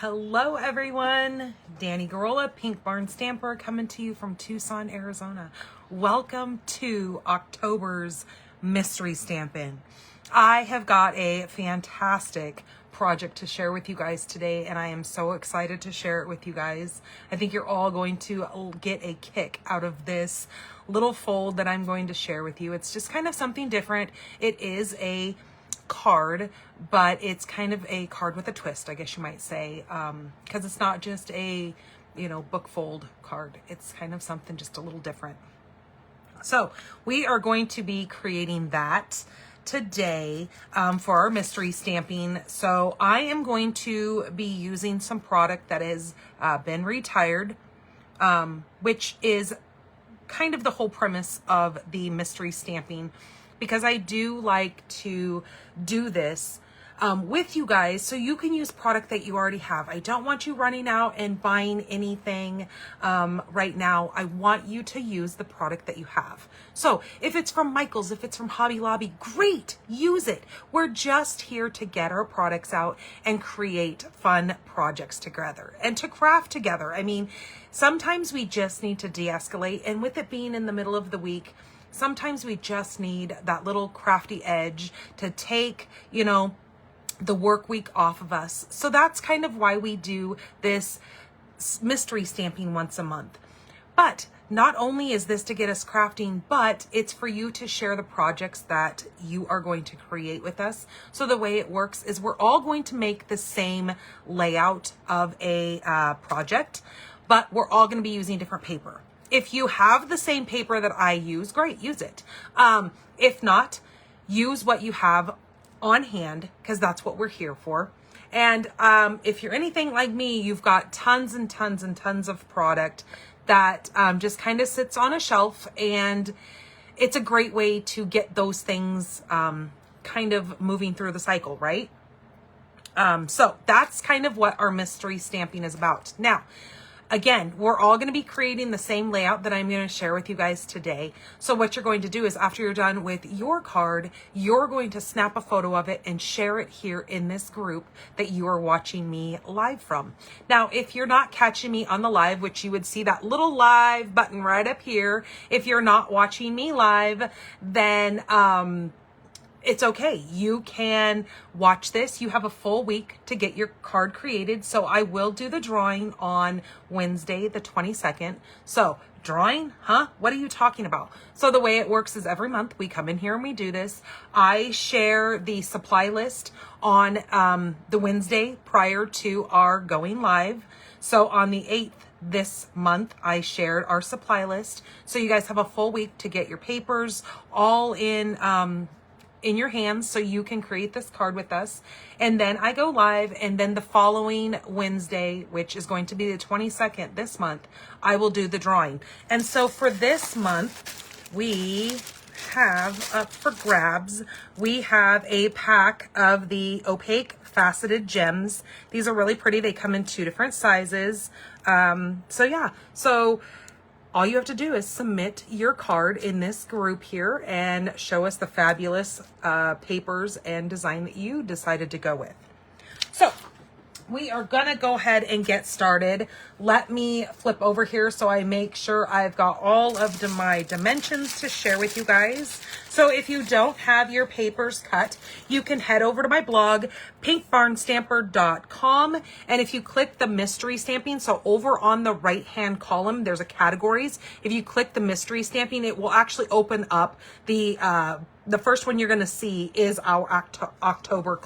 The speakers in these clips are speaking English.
Hello everyone, Danny Garola, Pink Barn Stamper, coming to you from Tucson, Arizona. Welcome to October's Mystery Stampin'. I have got a fantastic project to share with you guys today, and I am so excited to share it with you guys. I think you're all going to get a kick out of this little fold that I'm going to share with you. It's just kind of something different. It is a card, but it's kind of a card with a twist, I guess you might say, because it's not just a, book fold card. It's kind of something just a little different. So we are going to be creating that today for our mystery stamping. So I am going to be using some product that has been retired, which is kind of the whole premise of the mystery stamping, because I do like to do this with you guys so you can use product that you already have. I don't want you running out and buying anything right now. I want you to use the product that you have. So if it's from Michael's, if it's from Hobby Lobby, great, use it. We're just here to get our products out and create fun projects together and to craft together. I mean, sometimes we just need to de-escalate, and with it being in the middle of the week, sometimes we just need that little crafty edge to take, the work week off of us. So that's kind of why we do this mystery stamping once a month. But not only is this to get us crafting, but it's for you to share the projects that you are going to create with us. So the way it works is we're all going to make the same layout of a project, but we're all going to be using different paper. If you have the same paper that I use, great, use it. If not, use what you have on hand, because that's what we're here for. And if you're anything like me, you've got tons and tons and tons of product that just kind of sits on a shelf, and it's a great way to get those things kind of moving through the cycle, right? So that's kind of what our mystery stamping is about. Now, again, we're all going to be creating the same layout that I'm going to share with you guys today. So what you're going to do is, after you're done with your card, you're going to snap a photo of it and share it here in this group that you are watching me live from. Now, if you're not catching me on the live, which you would see that little live button right up here, if you're not watching me live, then it's okay. You can watch this. You have a full week to get your card created. So I will do the drawing on Wednesday, the 22nd. So drawing, huh? What are you talking about? So the way it works is every month we come in here and we do this. I share the supply list on the Wednesday prior to our going live. So on the 8th, this month, I shared our supply list. So you guys have a full week to get your papers all in your hands so you can create this card with us. And then I go live, and then the following Wednesday, which is going to be the 22nd this month, I will do the drawing. And so for this month, we have up for grabs, we have a pack of the opaque faceted gems. These are really pretty. They come in 2 different sizes. So all you have to do is submit your card in this group here and show us the fabulous papers and design that you decided to go with. So we are gonna go ahead and get started. Let me flip over here so I make sure I've got all of my dimensions to share with you guys. So if you don't have your papers cut, you can head over to my blog, pinkbarnstamper.com. And if you click the mystery stamping, so over on the right-hand column, there's a categories. If you click the mystery stamping, it will actually open up the first one you're gonna see is our October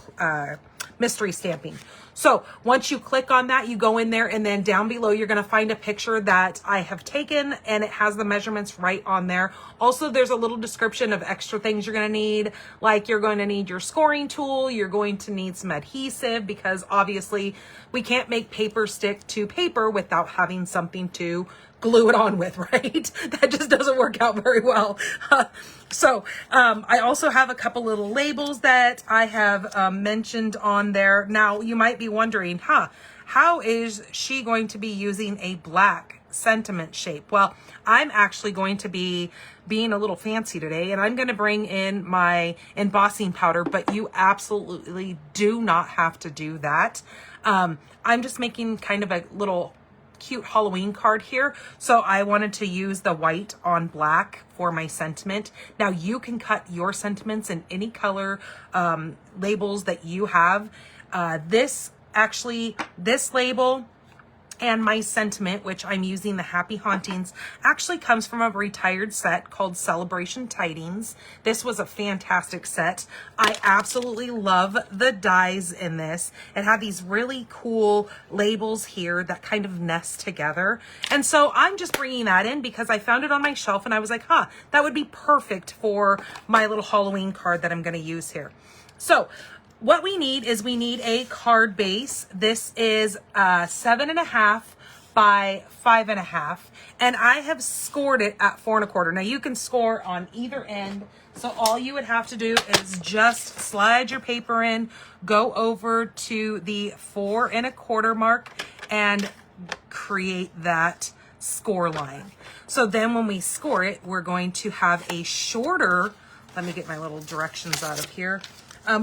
mystery stamping. So once you click on that, you go in there, and then down below, you're going to find a picture that I have taken, and it has the measurements right on there. Also, there's a little description of extra things you're going to need, like you're going to need your scoring tool. You're going to need some adhesive, because obviously we can't make paper stick to paper without having something to glue it on with, right? That just doesn't work out very well. So I also have a couple little labels that I have mentioned on there. Now, you might be wondering, how is she going to be using a black sentiment shape? Well, I'm actually going to be being a little fancy today, and I'm going to bring in my embossing powder, but you absolutely do not have to do that. I'm just making kind of a little cute Halloween card here. So I wanted to use the white on black for my sentiment. Now you can cut your sentiments in any color labels that you have. This label and my sentiment, which I'm using the Happy Hauntings, actually comes from a retired set called Celebration Tidings. This was a fantastic set. I absolutely love the dies in this. It had these really cool labels here that kind of nest together. And so I'm just bringing that in because I found it on my shelf and I was like, that would be perfect for my little Halloween card that I'm going to use here. So what we need is a card base. This is 7.5 by 5.5, and I have scored it at 4 1/4. Now you can score on either end, so all you would have to do is just slide your paper in, go over to the 4 1/4 mark, and create that score line. So then when we score it, we're going to have a shorter, let me get my little directions out of here.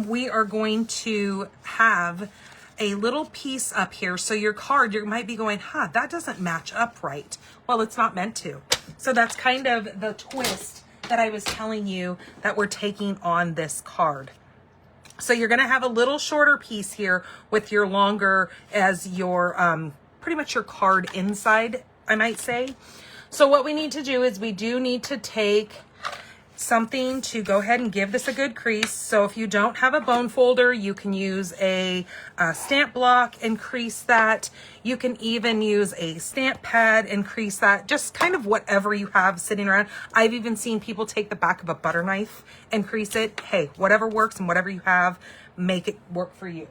We are going to have a little piece up here. So your card, you might be going, that doesn't match up right. Well, it's not meant to. So that's kind of the twist that I was telling you that we're taking on this card. So you're going to have a little shorter piece here with your longer as your, pretty much your card inside, I might say. So what we need to do is we do need to take something to go ahead and give this a good crease. So if you don't have a bone folder, you can use a stamp block and crease that. You can even use a stamp pad and crease that, just kind of whatever you have sitting around. I've even seen people take the back of a butter knife and crease it. Hey, whatever works and whatever you have, make it work for you.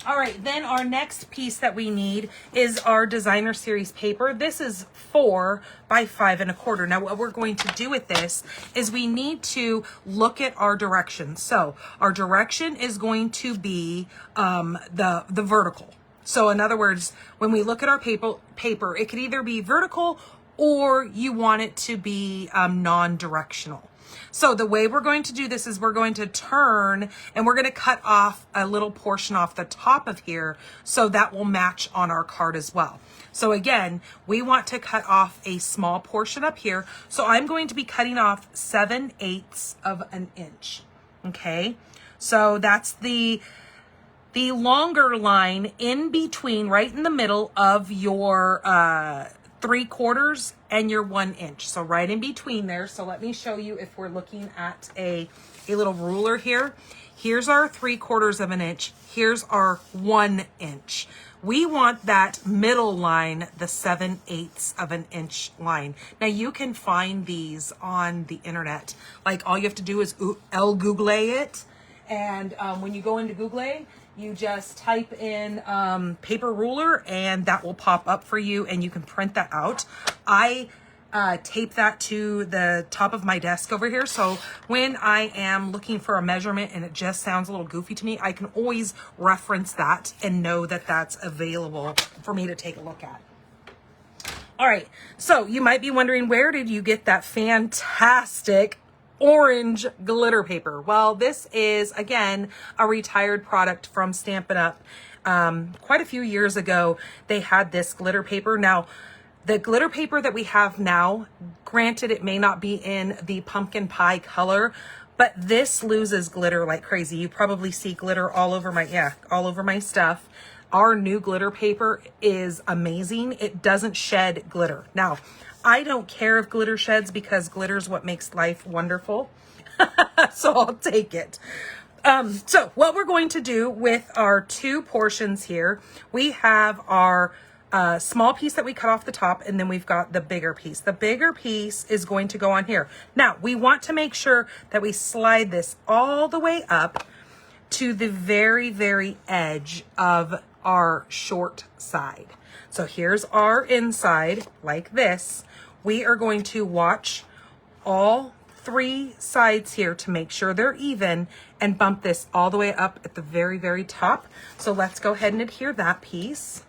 All right, then our next piece that we need is our designer series paper. This is 4 by 5 1/4. Now what we're going to do with this is we need to look at our direction. So our direction is going to be the vertical. So in other words, when we look at our paper, it could either be vertical or you want it to be non-directional. So the way we're going to do this is we're going to turn and we're going to cut off a little portion off the top of here so that will match on our card as well. So again, we want to cut off a small portion up here. So I'm going to be cutting off 7/8 of an inch. Okay, so that's the longer line in between, right in the middle of your 3/4 and your 1 inch. So right in between there. So let me show you if we're looking at a little ruler here. Here's our 3/4 of an inch. Here's our 1 inch. We want that middle line, the 7/8 of an inch line. Now you can find these on the internet. Like all you have to do is Google it. And when you go into Google, you just type in paper ruler and that will pop up for you and you can print that out. I tape that to the top of my desk over here. So when I am looking for a measurement and it just sounds a little goofy to me, I can always reference that and know that that's available for me to take a look at. All right, so you might be wondering, where did you get that fantastic orange glitter paper? Well, this is again a retired product from Stampin' Up. Quite a few years ago they had this glitter paper. Now the glitter paper that we have now, granted it may not be in the pumpkin pie color, but this loses glitter like crazy. You probably see glitter all over my stuff. Our new glitter paper is amazing. It doesn't shed glitter. Now I don't care if glitter sheds because glitter is what makes life wonderful. So I'll take it. So what we're going to do with our 2 portions here, we have our small piece that we cut off the top, and then we've got the bigger piece. The bigger piece is going to go on here. Now we want to make sure that we slide this all the way up to the very, very edge of our short side. So here's our inside like this. We are going to watch all 3 sides here to make sure they're even and bump this all the way up at the very, very top. So let's go ahead and adhere that piece.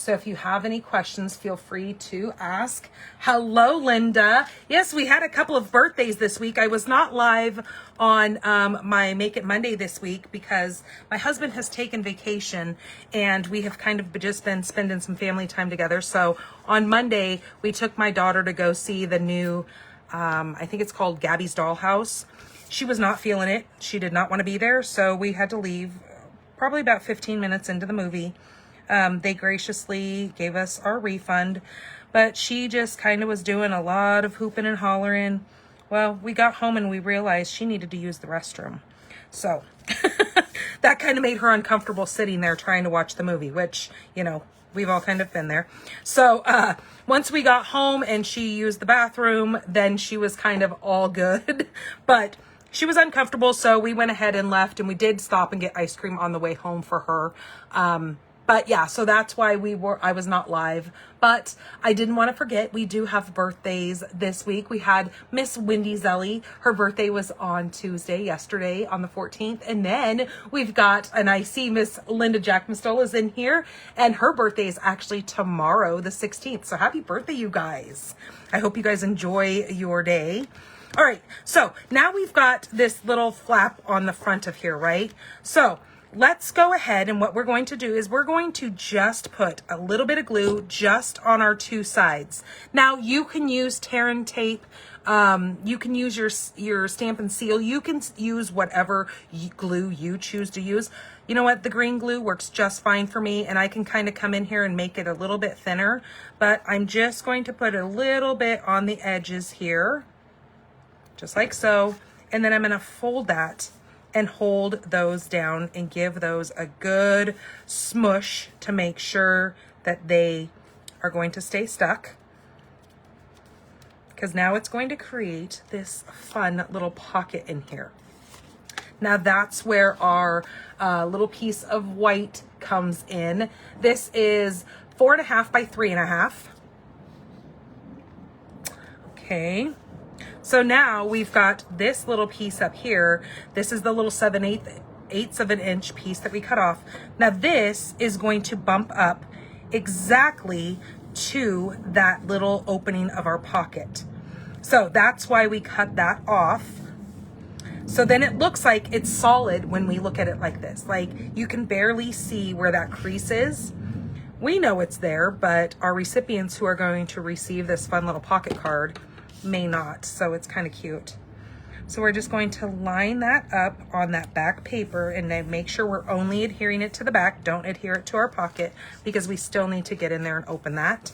So if you have any questions, feel free to ask. Hello, Linda. Yes, we had a couple of birthdays this week. I was not live on my Make It Monday this week because my husband has taken vacation and we have kind of just been spending some family time together. So on Monday, we took my daughter to go see the new, I think it's called Gabby's Dollhouse. She was not feeling it. She did not want to be there. So we had to leave probably about 15 minutes into the movie. They graciously gave us our refund, but she just kind of was doing a lot of hooping and hollering. Well, we got home and we realized she needed to use the restroom. So that kind of made her uncomfortable sitting there trying to watch the movie, which, you know, we've all kind of been there. So once we got home and she used the bathroom, then she was kind of all good. But she was uncomfortable, so we went ahead and left, and we did stop and get ice cream on the way home for her. But yeah, so that's why I was not live, but I didn't want to forget, we do have birthdays this week. We had Miss Wendy Zelly. Her birthday was on Tuesday, yesterday on the 14th. And then we've got, and I see Miss Linda Jack Mistola is in here, and her birthday is actually tomorrow, the 16th. So happy birthday, you guys. I hope you guys enjoy your day. All right, so now we've got this little flap on the front of here, right? So let's go ahead, and what we're going to do is we're going to just put a little bit of glue just on our two sides. Now you can use tear and tape, you can use your Stamp and Seal, you can use whatever glue you choose to use. You know what, the green glue works just fine for me, and I can kind of come in here and make it a little bit thinner, but I'm just going to put a little bit on the edges here, just like so, and then I'm going to fold that and hold those down and give those a good smush to make sure that they are going to stay stuck. Because now it's going to create this fun little pocket in here. Now that's where our little piece of white comes in. This is 4.5 by 3.5. Okay. So now we've got this little piece up here. This is the little 7/8 of an inch piece that we cut off. Now this is going to bump up exactly to that little opening of our pocket. So that's why we cut that off. So then it looks like it's solid when we look at it like this. Like you can barely see where that crease is. We know it's there, but our recipients who are going to receive this fun little pocket card may not, so it's kind of cute. So we're just going to line that up on that back paper and then make sure we're only adhering it to the back. Don't adhere it to our pocket because we still need to get in there and open that.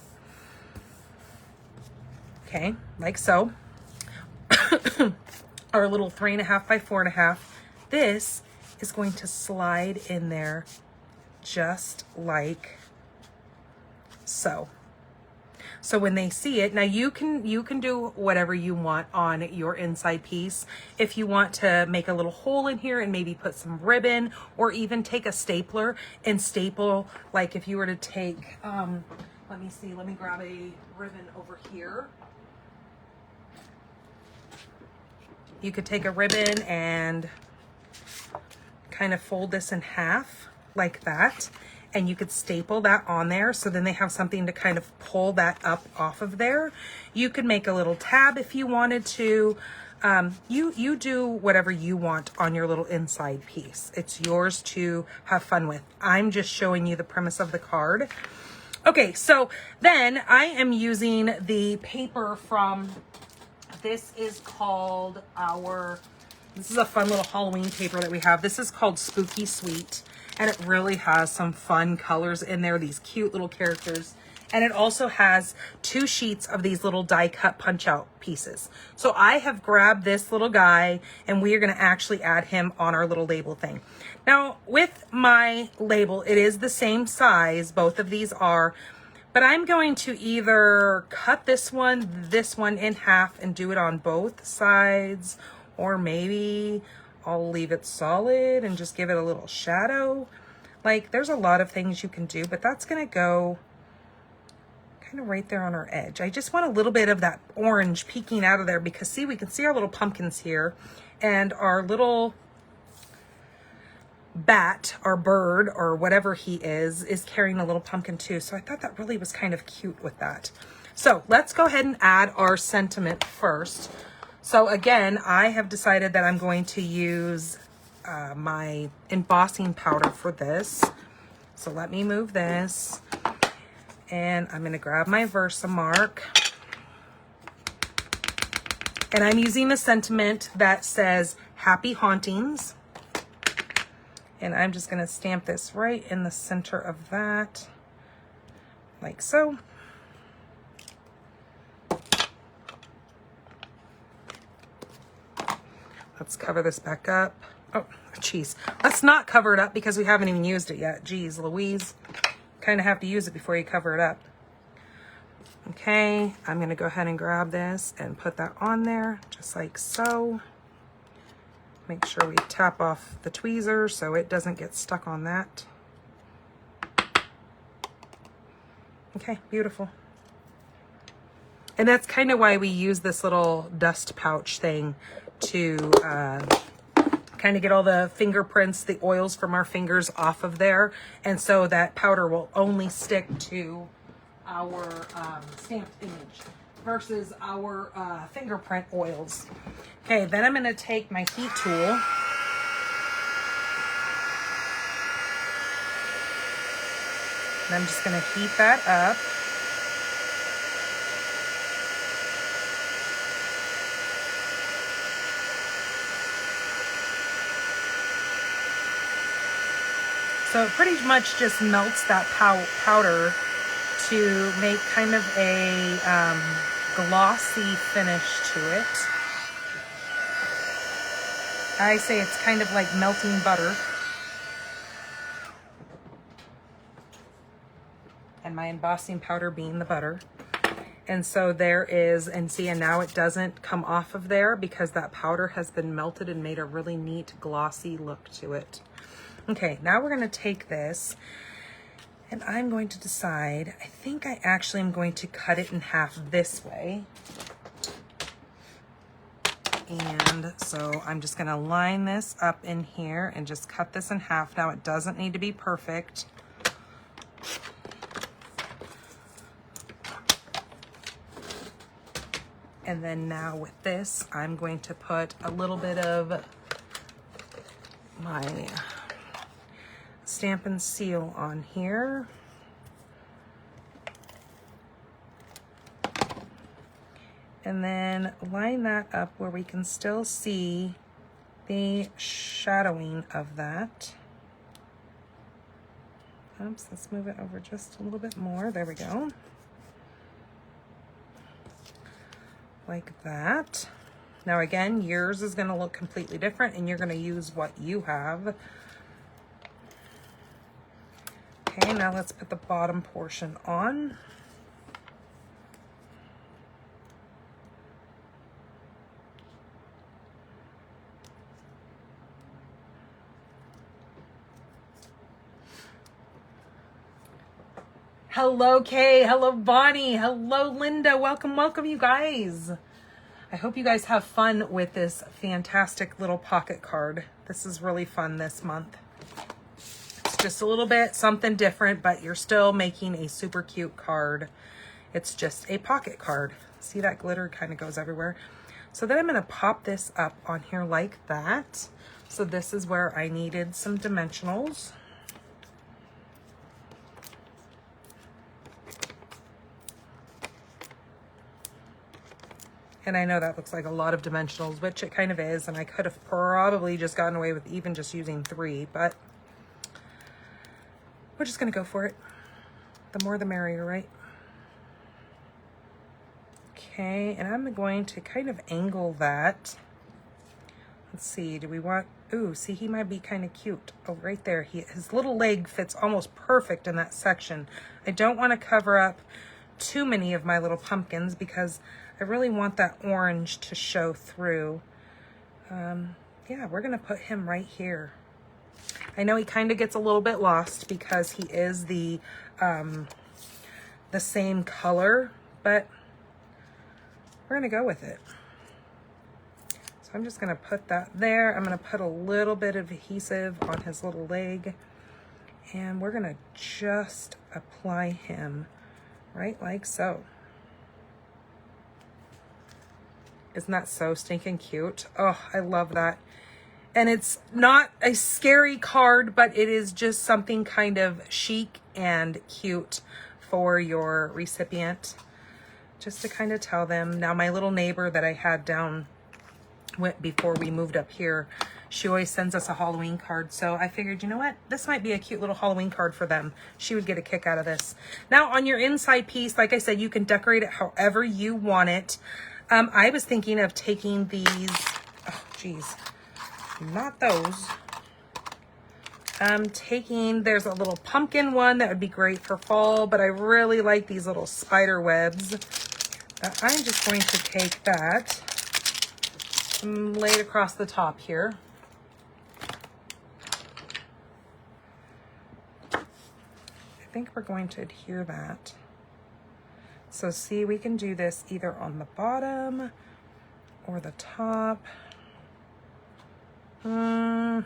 Okay, like so. Our little 3.5 by 4.5. This is going to slide in there just like so. So when they see it, now you can do whatever you want on your inside piece. If you want to make a little hole in here and maybe put some ribbon, or even take a stapler and staple, like if you were to take, let me see, let me grab a ribbon over here. You could take a ribbon and kind of fold this in half like that. And you could staple that on there, so then they have something to kind of pull that up off of there. You could make a little tab if you wanted to. You do whatever you want on your little inside piece. It's yours to have fun with. I'm just showing you the premise of the card. Okay, so then I am using the paper from, this is called this is a fun little Halloween paper that we have. This is called Spooky Sweet. And it really has some fun colors in there, these cute little characters. And it also has 2 sheets of these little die cut punch out pieces. So I have grabbed this little guy and we are going to actually add him on our little label thing. Now with my label, it is the same size, both of these are, but I'm going to either cut this one in half and do it on both sides, or maybe I'll leave it solid and just give it a little shadow. Like there's a lot of things you can do, but that's gonna go kind of right there on our edge. I just want a little bit of that orange peeking out of there because see, we can see our little pumpkins here and our little bat or bird or whatever he is carrying a little pumpkin too. So I thought that really was kind of cute with that. So let's go ahead and add our sentiment first. So again, I have decided that I'm going to use my embossing powder for this. So let me move this, and I'm going to grab my Versamark, and I'm using a sentiment that says Happy Hauntings, and I'm just going to stamp this right in the center of that, like so. Let's cover this back up. Oh, geez. Let's not cover it up because we haven't even used it yet. Geez, Louise. Kind of have to use it before you cover it up. Okay, I'm going to go ahead and grab this and put that on there, just like so. Make sure we tap off the tweezer so it doesn't get stuck on that. Okay, beautiful. And that's kind of why we use this little dust pouch thing to kind of get all the fingerprints, the oils from our fingers off of there. And so that powder will only stick to our stamped image versus our fingerprint oils. Okay, then I'm going to take my heat tool. And I'm just going to heat that up. So it pretty much just melts that powder to make kind of a glossy finish to it. I say it's kind of like melting butter. And my embossing powder being the butter. And so there is, and see, and now it doesn't come off of there because that powder has been melted and made a really neat glossy look to it. Okay, now we're going to take this and I'm going to decide, I think I actually am going to cut it in half this way. And so I'm just going to line this up in here and just cut this in half. Now it doesn't need to be perfect. And then now with this, I'm going to put a little bit of my Stampin' Seal on here. And then line that up where we can still see the shadowing of that. Oops, let's move it over just a little bit more. There we go. Like that. Now again, yours is going to look completely different and you're going to use what you have. Okay, now let's put the bottom portion on. Hello, Kay. Hello, Bonnie. Hello, Linda. Welcome, welcome, you guys. I hope you guys have fun with this fantastic little pocket card. This is really fun this month. It's just a little bit something different, but you're still making a super cute card. It's just a pocket card. See, that glitter kind of goes everywhere. So then I'm going to pop this up on here like that. So this is where I needed some dimensionals. And I know that looks like a lot of dimensionals, which it kind of is. And I could have probably just gotten away with even just using 3, but we're just going to go for it. The more the merrier, right? Okay, and I'm going to kind of angle that. Let's see, do we want, ooh, see, he might be kind of cute. Oh, right there, his little leg fits almost perfect in that section. I don't want to cover up too many of my little pumpkins because I really want that orange to show through. Yeah, we're going to put him right here. I know he kind of gets a little bit lost because he is the same color, but we're going to go with it. So I'm just gonna put that there. I'm gonna put a little bit of adhesive on his little leg, and we're gonna just apply him right like so. Isn't that so stinking cute? Oh, I love that. And it's not a scary card, but it is just something kind of chic and cute for your recipient, just to kind of tell them. Now, my little neighbor that I had down before we moved up here, she always sends us a Halloween card. So I figured, you know what? This might be a cute little Halloween card for them. She would get a kick out of this. Now, on your inside piece, like I said, you can decorate it however you want it. I was thinking of taking these, oh, geez, not those. There's a little pumpkin one that would be great for fall, but I really like these little spider webs. I'm just going to take that and lay it across the top here. I think we're going to adhere that. So see, we can do this either on the bottom or the top. I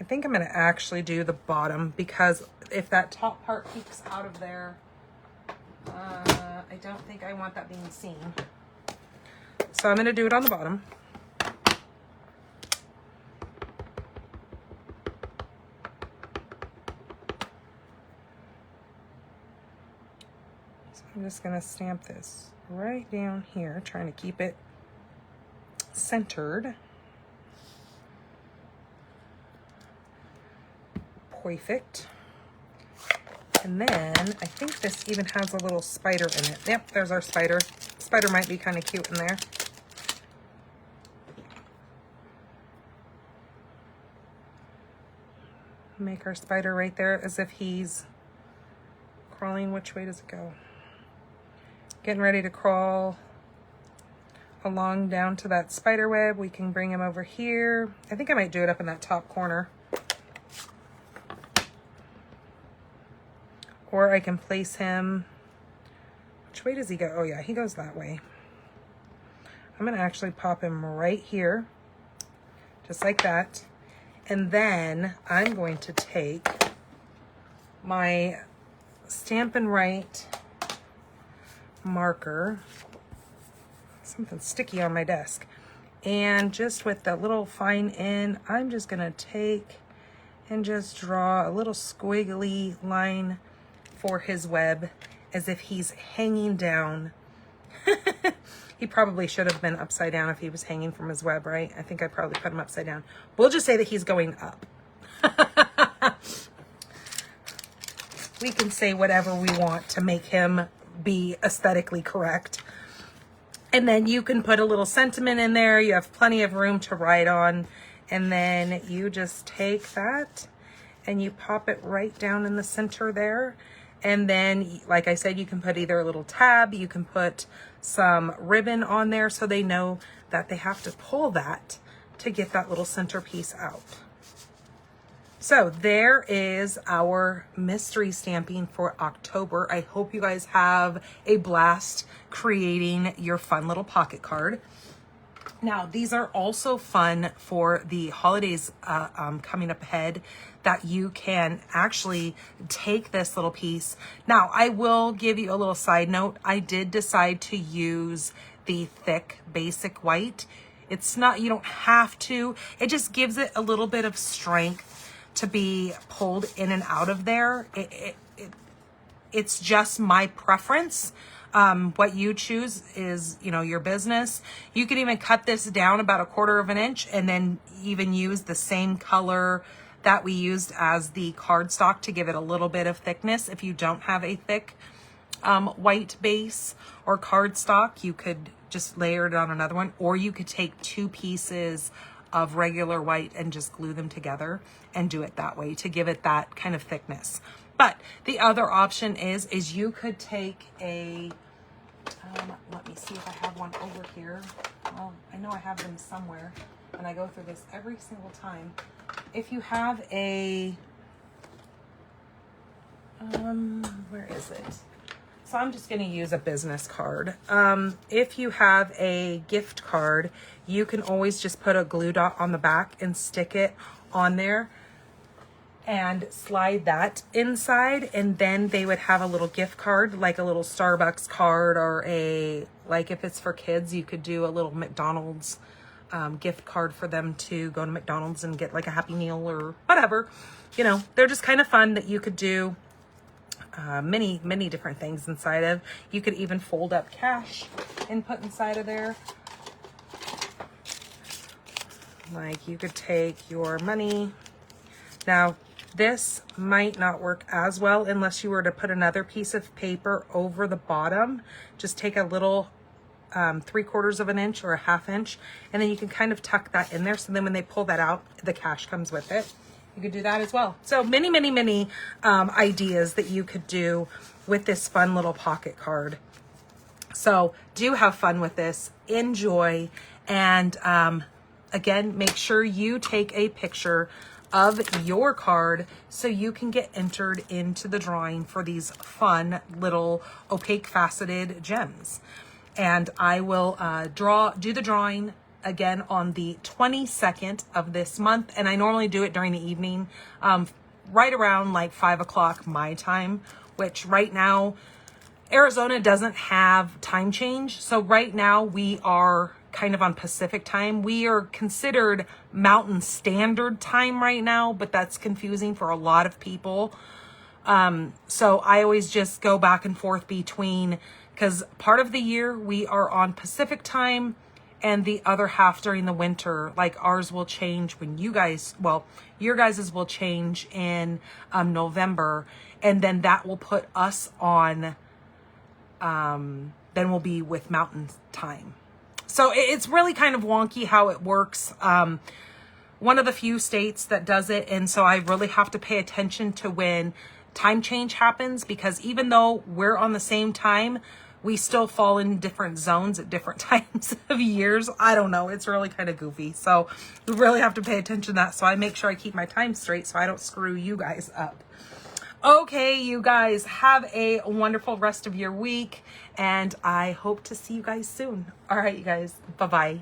think I'm going to actually do the bottom, because if that top part peeks out of there, I don't think I want that being seen. So I'm going to do it on the bottom. So I'm just going to stamp this right down here, trying to keep it centered. Perfect. And then I think this even has a little spider in it. Yep, there's our spider. Spider might be kind of cute in there. Make our spider right there as if he's crawling. Which way does it go? Getting ready to crawl along down to that spider web. We can bring him over here. I think I might do it up in that top corner. Or I can place him, which way does he go? Oh yeah, he goes that way. I'm gonna actually pop him right here, just like that. And then I'm going to take my Stampin' Write marker, something sticky on my desk, and just with that little fine end, I'm just gonna take and just draw a little squiggly line for his web, as if he's hanging down. He probably should have been upside down if he was hanging from his web, right? I think I probably put him upside down. We'll just say that he's going up. We can say whatever we want to make him be aesthetically correct. And then you can put a little sentiment in there. You have plenty of room to write on. And then you just take that and you pop it right down in the center there. And then, like I said, you can put either a little tab, you can put some ribbon on there so they know that they have to pull that to get that little centerpiece out. So there is our mystery stamping for October. I hope you guys have a blast creating your fun little pocket card. Now, these are also fun for the holidays coming up ahead, that you can actually take this little piece. Now, I will give you a little side note. I did decide to use the thick basic white. It's not, you don't have to. It just gives it a little bit of strength to be pulled in and out of there. It's just my preference. What you choose is, you know, your business. You can even cut this down about 1/4 of an inch and then even use the same color that we used as the cardstock to give it a little bit of thickness. If you don't have a thick white base or cardstock, you could just layer it on another one, or you could take 2 pieces of regular white and just glue them together and do it that way to give it that kind of thickness. But the other option is you could take a, let me see if I have one over here. Well, I know I have them somewhere, and I go through this every single time. If you have a, where is it? So I'm just going to use a business card. If you have a gift card, you can always just put a glue dot on the back and stick it on there and slide that inside, and then they would have a little gift card, like a little Starbucks card, or like if it's for kids, you could do a little McDonald's gift card for them to go to McDonald's and get like a Happy Meal or whatever. You know, they're just kind of fun that you could do many different things inside of. You could even fold up cash and put inside of there. Like you could take your money. Now, this might not work as well unless you were to put another piece of paper over the bottom. Just take a little 3/4 of an inch or a 1/2 inch, and then you can kind of tuck that in there. So then when they pull that out, the cash comes with it. You could do that as well. So many ideas that you could do with this fun little pocket card. So do have fun with this, enjoy, and again, make sure you take a picture of your card so you can get entered into the drawing for these fun little opaque faceted gems. And I will do the drawing again on the 22nd of this month, and I normally do it during the evening, right around like 5 o'clock my time, which right now Arizona doesn't have time change. So right now we are kind of on Pacific time. We are considered Mountain Standard Time right now, but that's confusing for a lot of people. So I always just go back and forth between, because part of the year we are on Pacific time, and the other half during the winter, like ours will change when your guys's will change in November, and then that will put us on, then we'll be with Mountain Time. So it's really kind of wonky how it works. One of the few states that does it, and so I really have to pay attention to when time change happens, because even though we're on the same time, we still fall in different zones at different times of years. I don't know. It's really kind of goofy. So we really have to pay attention to that. So I make sure I keep my time straight so I don't screw you guys up. Okay, you guys, have a wonderful rest of your week, and I hope to see you guys soon. All right, you guys. Bye-bye.